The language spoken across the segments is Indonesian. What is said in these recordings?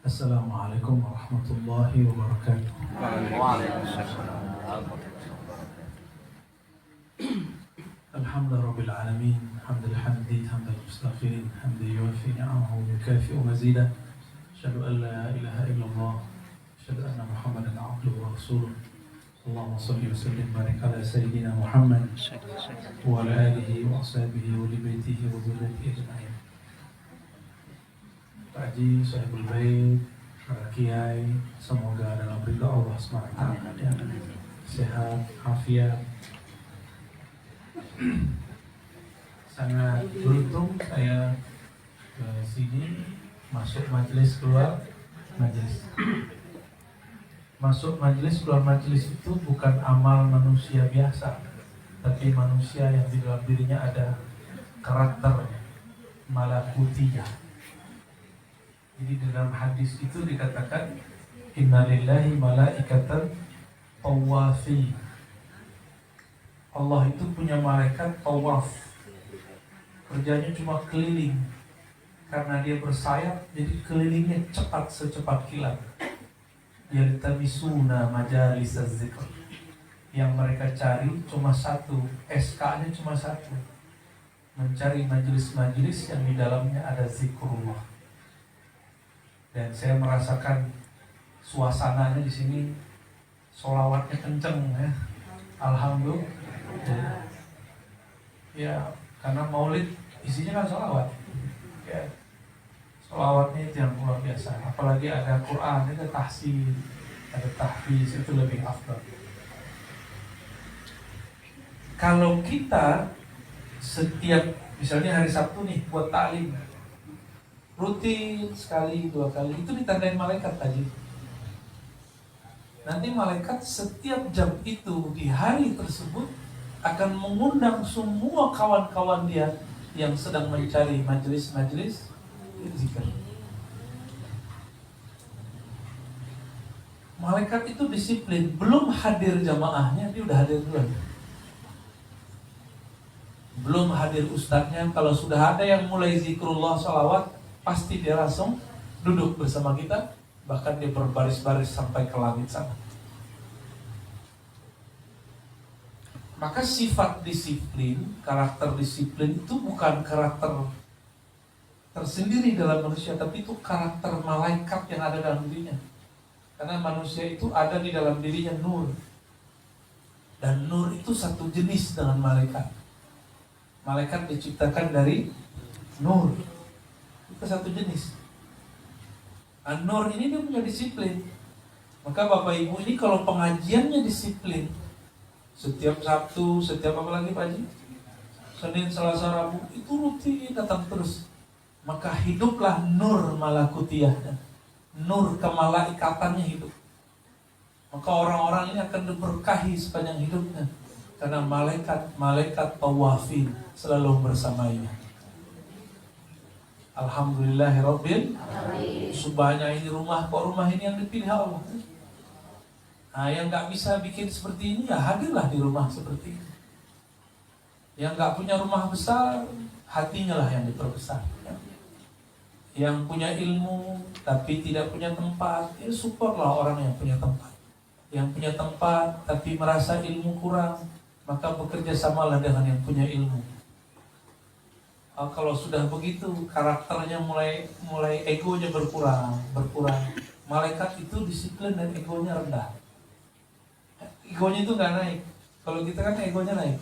Assalamualaikum warahmatullahi wabarakatuh. Waalaikumsalam. Alhamdulillah rabbil alamin, hamdal hamdi, hamdal mustaghfirin, hamdi yuwafi ni'amahu wa yukafi'u mazidah. Asyhadu an la ilaha illallah, asyhadu anna Muhammadan abduhu wa rasuluh. Allahumma shalli wa sallim barik ala sayyidina Muhammad wa ala alihi wa ashabihi wa li baitihi wa dzurriyyatihi ajma'in. Pak Haji, Sahibul Bait, para kiai, semoga dalam ridha Allah SWT ya, sehat, afiat. Sangat beruntung saya ke sini, masuk majelis, keluar majelis. Masuk majelis, keluar majelis itu bukan amal manusia biasa, tapi manusia yang di dalam dirinya ada karakter malakutiyah. Jadi dalam hadis itu dikatakan innalillahi malaikatan tawafi. Allah itu punya malaikat tawaf. Kerjanya cuma keliling. Karena dia bersayap, jadi kelilingnya cepat secepat kilat. Yaltamisuna majalis az-zikr. Yang mereka cari cuma satu, SK-nya cuma satu. Mencari majelis-majelis yang di dalamnya ada zikrullah. Dan saya merasakan suasananya di sini, sholawatnya kenceng ya. Alhamdulillah. Ya, karena maulid isinya kan sholawat. Ya, sholawatnya itu yang luar biasa. Apalagi ada Quran, ada tahsin, ada tahfiz, itu lebih afdal. Kalau kita setiap, misalnya hari Sabtu nih buat ta'lim, rutin sekali, 2 kali, itu ditandain malaikat tadi. Nanti malaikat setiap jam itu di hari tersebut akan mengundang semua kawan-kawan dia yang sedang mencari majelis-majelis zikir. Malaikat itu disiplin, belum hadir jamaahnya dia udah hadir duluan. Belum hadir ustadznya, kalau sudah ada yang mulai zikrullah salawat, pasti dia langsung duduk bersama kita, bahkan dia berbaris-baris sampai ke langit sana. Maka sifat disiplin, karakter disiplin itu bukan karakter tersendiri dalam manusia, tapi itu karakter malaikat yang ada dalam dirinya. Karena manusia itu ada di dalam dirinya nur. Dan nur itu satu jenis dengan malaikat. Malaikat diciptakan dari nur. Itu satu jenis. An-Nur ini dia punya disiplin. Maka Bapak Ibu ini kalau pengajiannya disiplin, setiap Sabtu, setiap apa lagi Pak Haji? Senin, Selasa, Rabu, itu rutin datang terus. Maka hiduplah nur malakutiyahnya. Nur kemalaikatannya hidup. Maka orang-orang ini akan diberkahi sepanjang hidupnya. Karena malaikat tawafin selalu bersamanya. Alhamdulillahirabbil alamin. Subahnya ini rumah, kok rumah ini yang dipilih Allah. Nah, yang nggak bisa bikin seperti ini ya hadirlah di rumah seperti ini. Yang nggak punya rumah besar, hatinya lah yang diperbesar. Yang punya ilmu tapi tidak punya tempat, ya supportlah orang yang punya tempat. Yang punya tempat tapi merasa ilmu kurang, maka bekerja samalah dengan yang punya ilmu. Kalau sudah begitu karakternya mulai egonya berkurang. Malaikat itu disiplin dan egonya rendah. Egonya itu nggak naik. Kalau kita kan egonya naik.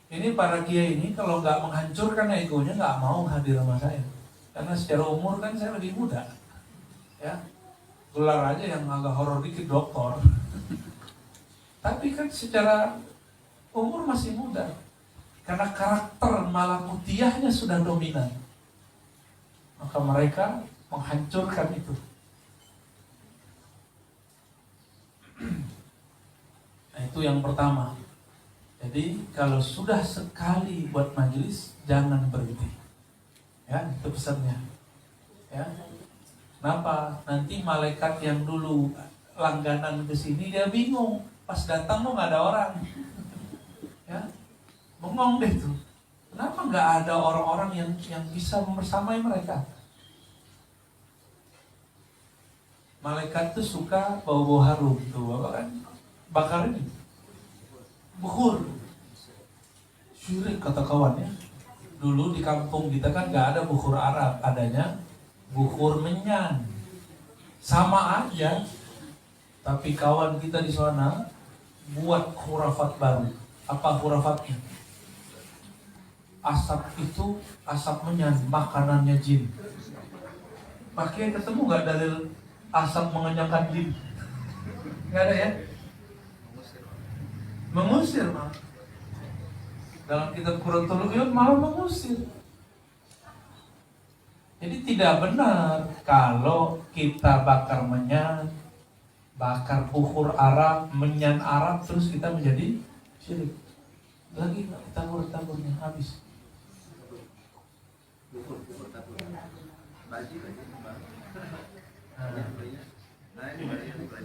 Ini para kiai ini kalau nggak menghancurkan egonya nggak mau hadir sama saya. Karena secara umur kan saya lebih muda. Ya, gelar aja yang agak horor dikit doktor. Tapi kan secara umur masih muda. Karena karakter malakutiyahnya sudah dominan, maka mereka menghancurkan itu. Nah, itu yang pertama. Jadi kalau sudah sekali buat majelis, jangan berhenti. Ya, itu pesannya. Ya. Kenapa? Nanti malaikat yang dulu langganan ke sini dia bingung. Pas datang kok nggak ada orang. Ya. Bengong deh tuh. Kenapa nggak ada orang-orang yang bisa membersamai mereka? Malaikat tuh suka bau-bau harum tuh, Bapak kan bakar ini bukhur. Syirik kata kawannya. Dulu di kampung kita kan nggak ada bukhur Arab, adanya bukhur menyan. Sama aja, tapi kawan kita di sana buat khurafat baru. Apa khurafatnya? Asap itu asap menyan, makanannya jin. Makanya ketemu nggak dalil asap mengenyangkan jin? Nggak ada ya? Mengusir malah. Dalam kitab Qur'anul malah mengusir. Jadi tidak benar kalau kita bakar menyan, bakar bukhur Arab, menyan Arab, terus kita menjadi syirik. Lagi tabur-taburnya habis.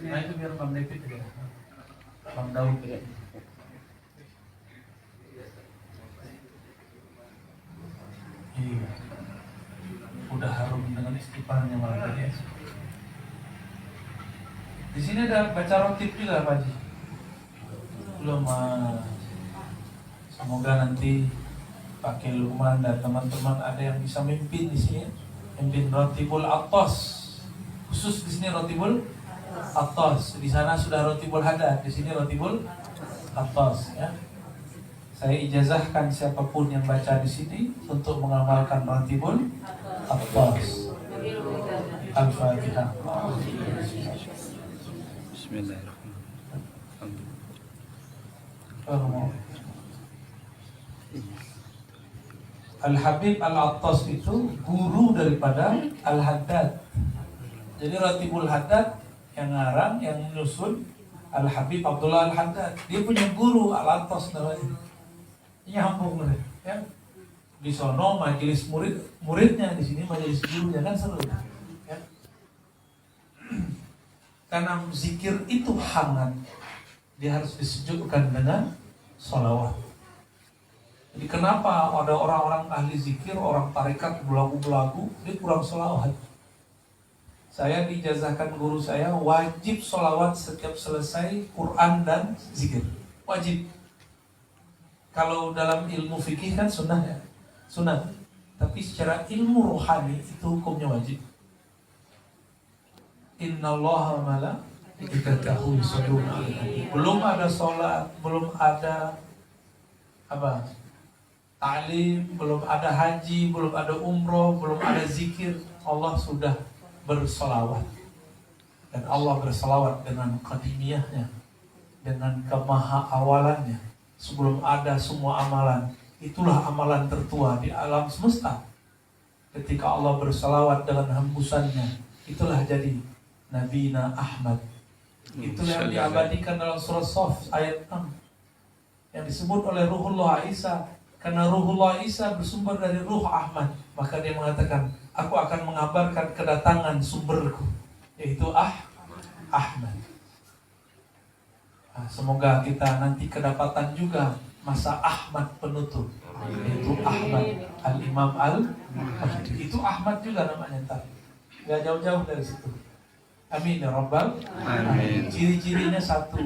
Nah itu biar Bang David ya, Bang Daud ya. Iya. Udah harum dengan istighfarnya malah tadi ya. Di sini ada baca rotib juga Pak Haji. Belum. Semoga nanti Pak Lukman dan teman-teman ada yang bisa mimpin di sini. Mimpin Rotibul Atos. Khusus di sini Rotibul Atos. Di sana sudah Rotibul Hadad, di sini Rotibul Atos ya. Saya ijazahkan siapapun yang baca di sini untuk mengamalkan Rotibul Atos. Al-Fatihah. Bismillahirrahmanirrahim. Al-Habib Al-Attas itu guru daripada Al-Haddad. Jadi Ratibul Haddad yang ngarang, yang menyusun Al-Habib Abdullah Al-Haddad. Dia punya guru Al-Attas namanya. Nyambung ya. Di sono majelis muridnya, di sini majelis gurunya, kan seru ya. Karena zikir itu hangat, dia harus disejukkan dengan sholawat. Jadi kenapa ada orang-orang ahli zikir, orang tarekat belagu-belagu, dia kurang sholawat? Saya dijazahkan guru saya wajib sholawat setiap selesai Quran dan zikir, wajib. Kalau dalam ilmu fikih kan sunnah ya, sunnah. Tapi secara ilmu rohani itu hukumnya wajib. Innallaha malaikatahu yusholluna 'alan nabi. Belum ada sholat, belum ada ta'lim, belum ada haji, belum ada umroh, belum ada zikir, Allah sudah bersolawat. Dan Allah bersolawat dengan qadimiyahnya, dengan kemaha awalannya. Sebelum ada semua amalan, itulah amalan tertua di alam semesta. Ketika Allah bersolawat dengan hembusannya, itulah jadi Nabina Ahmad. Itulah yang diabadikan dalam surah Shaf ayat 6 yang disebut oleh Ruhullah Isa. Karena Ruhullah Isa bersumber dari Ruh Ahmad, maka dia mengatakan, aku akan mengabarkan kedatangan sumberku, yaitu Ahmad. Nah, semoga kita nanti kedapatan juga masa Ahmad penutup, yaitu Ahmad Al-Imam Al-Mahdi. Itu Ahmad juga namanya ntar, gak jauh-jauh dari situ. Amin ya Rabbal Alamin. Ciri-cirinya satu,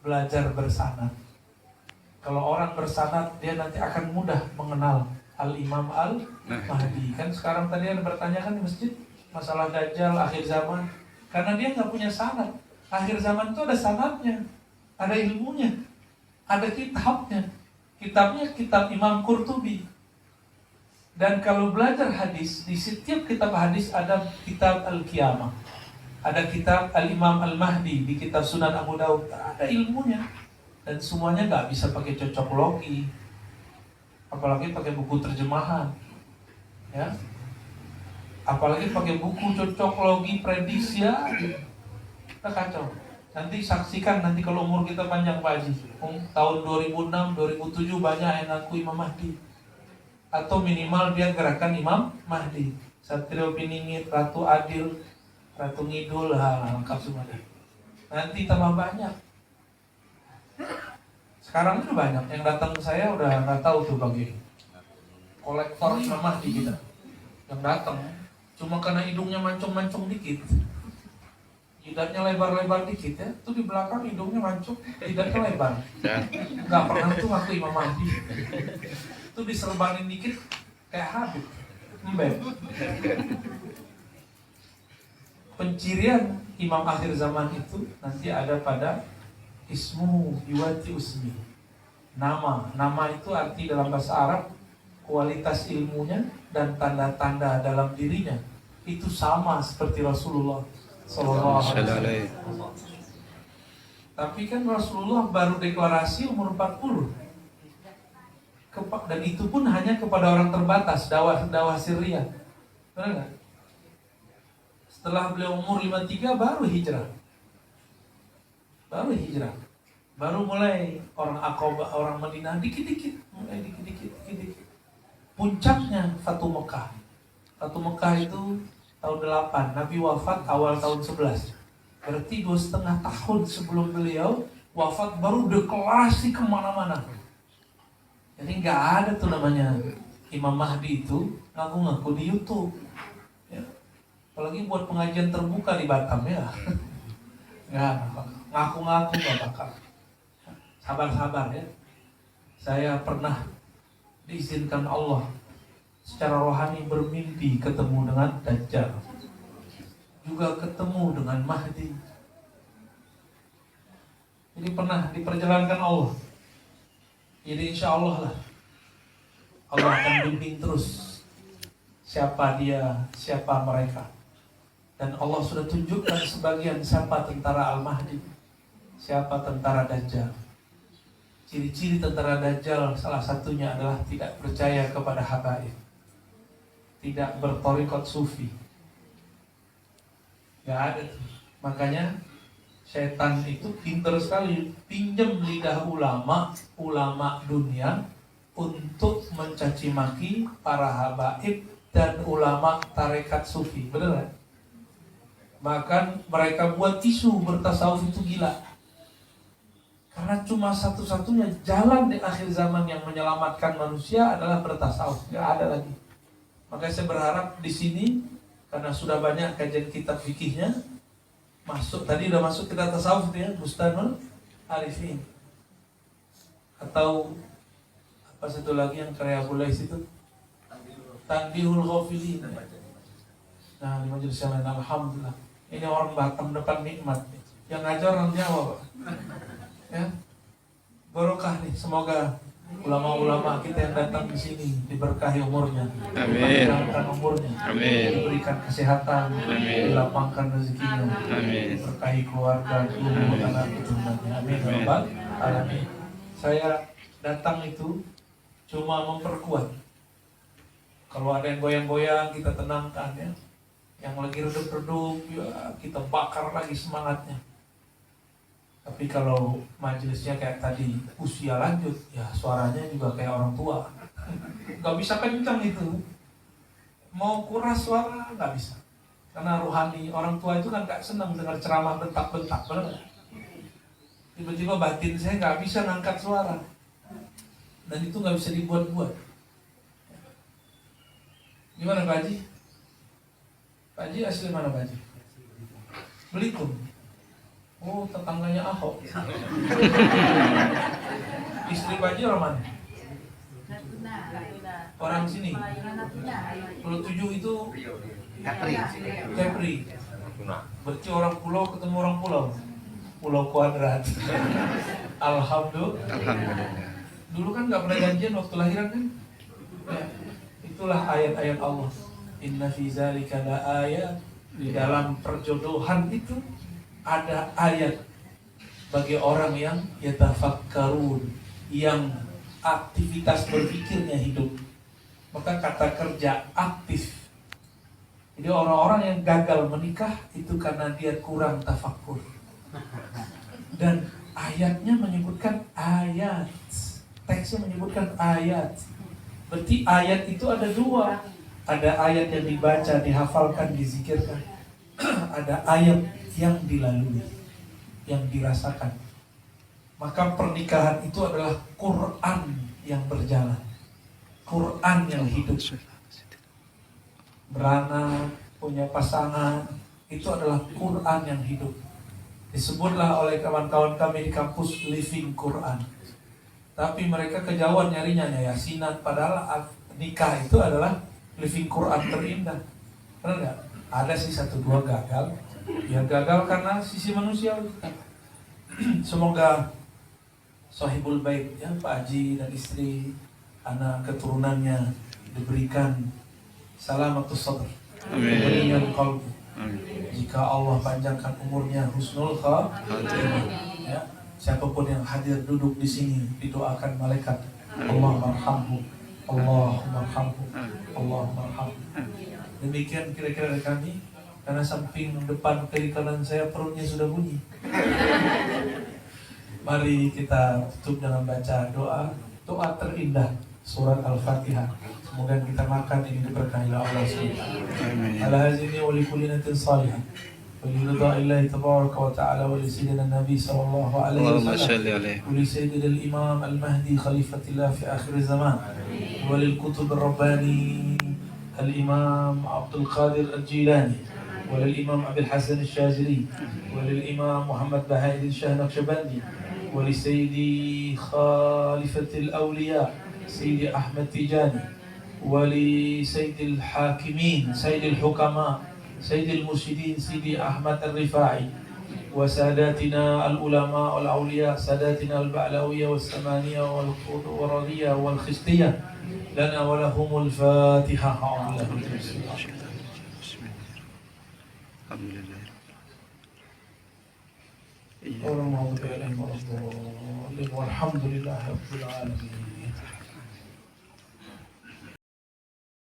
belajar bersanad. Kalau orang bersanad, dia nanti akan mudah mengenal Al-Imam Al-Mahdi. Kan sekarang tadi ada bertanya kan di masjid masalah Dajjal akhir zaman, karena dia nggak punya sanad. Akhir zaman itu ada sanadnya, ada ilmunya, ada kitabnya. Kitabnya kitab Imam Qurtubi. Dan kalau belajar hadis, di setiap kitab hadis ada kitab Al-Qiyamah, ada kitab Al-Imam Al-Mahdi, di kitab Sunan Abu Daud, ada ilmunya. Dan semuanya nggak bisa pakai cocok logi, apalagi pakai buku terjemahan, ya. Apalagi pakai buku cocok logi prediksi ya, kita kacau. Nanti saksikan nanti kalau umur kita panjang Pak Haji, tahun 2006, 2007 banyak yang ngaku Imam Mahdi, atau minimal dia gerakan Imam Mahdi. Satrio Piningit, Ratu Adil, Ratu Ngidul, lengkap semuanya. Nanti tambah banyak. Sekarang itu banyak yang datang ke saya udah nggak tahu tuh bagi kolektor Imam Mahdi kita yang datang cuma karena hidungnya mancung-mancung dikit. Jidatnya lebar-lebar dikit ya, tuh di belakang hidungnya mancung, jidatnya lebar. Nggak pernah tuh ngaku Imam Mahdi. Tuh diserbanin dikit kayak Habib, embeb. Pencirian Imam akhir zaman itu nanti ada pada ismu yuwati usmi. Nama itu arti dalam bahasa Arab, kualitas ilmunya dan tanda-tanda dalam dirinya itu sama seperti Rasulullah Sallallahu Alaihi Wasallam. Tapi kan Rasulullah baru deklarasi umur 40. Dan itu pun hanya kepada orang terbatas, dakwah Syria. Benar nggak? Setelah beliau umur 53 baru hijrah. Baru mulai orang Aqabah, orang Madinah dikit-dikit. Puncaknya Fatu Mekah. Fatu Mekah itu tahun 8, Nabi wafat awal tahun 11. Berarti 2,5 tahun sebelum beliau wafat baru deklarasi kemana-mana. Jadi nggak ada tuh namanya Imam Mahdi itu ngaku-ngaku di YouTube. Ya. Apalagi buat pengajian terbuka di Batam ya. Nggak, ngaku-ngaku nggak bakal. Sabar-sabar ya. Saya pernah diizinkan Allah secara rohani bermimpi ketemu dengan Dajjal, juga ketemu dengan Mahdi. Jadi pernah diperjalankan Allah. Jadi insya Allah lah Allah akan bimbing terus siapa dia, siapa mereka. Dan Allah sudah tunjukkan sebagian siapa tentara Al-Mahdi, siapa tentara Dajjal. Ciri-ciri tentara Dajjal salah satunya adalah tidak percaya kepada habaib, tidak bertorikot sufi. Gak ada tuh. Makanya setan itu pintar sekali pinjam lidah ulama dunia untuk mencaci maki para habaib dan ulama tarekat sufi. Benar kan? Bahkan mereka buat isu bertasawuf itu gila. Karena cuma satu-satunya jalan di akhir zaman yang menyelamatkan manusia adalah bertasawuf. Gak ada lagi. Makanya saya berharap di sini karena sudah banyak kajian kitab fikihnya tadi udah masuk kita tasawuf ya, Bustanul Arifin. Atau apa satu lagi yang karya Bulais itu? Tanbihul Ghafilin. Nah, di majelis yang lain alhamdulillah. Ini orang Batam depan nikmat nih. Yang ngajar orang Jawa, Pak. Ya. Barokah nih, semoga ulama-ulama kita yang datang di sini diberkahi umurnya, dipanjangkan umurnya, diberikan kesehatan, dilapangkan rezekinya, diberkahi keluarga, anak keturunannya. Amin. Rabbal alamin. Saya datang itu cuma memperkuat. Kalau ada yang goyang-goyang kita tenangkan ya. Yang lagi redup-redup ya kita bakar lagi semangatnya. Tapi kalau majelisnya kayak tadi usia lanjut, ya suaranya juga kayak orang tua. Gak bisa kencang itu. Mau kuras suara gak bisa. Karena rohani orang tua itu kan gak senang dengar ceramah bentak-bentak, benar gak? Tiba-tiba batin saya gak bisa ngangkat suara. Dan itu gak bisa dibuat-buat. Gimana Pak Haji? Pak Haji asli mana Pak Haji? Belitung. Oh, tetangganya Ahok. Istri Pak Haji orang mana? Orang sini. Pulau 7 itu Kepri. Berarti orang pulau ketemu orang pulau. Pulau kuadrat. Alhamdulillah. Dulu kan nggak pernah janjian waktu lahiran kan? Ya, itulah ayat-ayat Allah. Inna fi zalika la ayat. Di dalam perjodohan itu ada ayat bagi orang yang yatafakkarun, yang aktivitas berpikirnya hidup. Maka kata kerja aktif. Jadi orang-orang yang gagal menikah itu karena dia kurang tafakkur. Dan ayatnya menyebutkan ayat. Teksnya menyebutkan ayat. Berarti ayat itu ada dua. Ada ayat yang dibaca, dihafalkan, dizikirkan. Ada ayat yang dilalui, yang dirasakan. Maka pernikahan itu adalah Quran yang berjalan, Quran yang hidup. Beranak, punya pasangan, itu adalah Quran yang hidup. Disebutlah oleh kawan-kawan kami di kampus Living Quran. Tapi mereka kejauhan nyarinya yasinan, padahal nikah itu adalah Living Quran terindah. Benar nggak? Ada sih 1-2 gagal. Ya gagal karena sisi manusia. Semoga Sahibul Bait, ya, Pak Haji dan istri, anak keturunannya diberikan salamatus sadr, kebeningan qalbu. Jika Allah panjangkan umurnya, husnul khatimah, ya, siapapun yang hadir duduk di sini didoakan malaikat, Allah marhamhu, Allah marhamhu, Allah marhamhu. Demikian kira-kira dari kami, karena samping depan kiri kanan saya perutnya sudah bunyi. Mari kita tutup dengan baca doa terindah surat Al-Fatihah. Semoga kita makan ini diberkahi oleh Allah SWT. Ala hazini wa li kulli natin salihah. Wa li ridha'illahi tabaraka wa ta'ala wa li sayyidina Nabi sallallahu alaihi wasallam. Wa li sayyidina al-imam al-mahdi khalifatillah fi akhir zaman. Wa lil kutub ar-rabbani al-imam Abdul Qadir al-Jilani. Wa lil imam Abil Hasan al-Shazili. Wa lil imam Muhammad Baha'iddin Shah Naqshbandi. ولسيدي خالفة الأولياء سيدي أحمد تيجاني ولسيد الحاكمين سيد الحكماء سيد المرشدين سيدي أحمد الرفاعي وساداتنا العلماء والأولياء ساداتنا البعلوية والسمانية والقرورية والخستية لنا ولهم الفاتحة. الحمد لله. والحمد لله رب العالمين.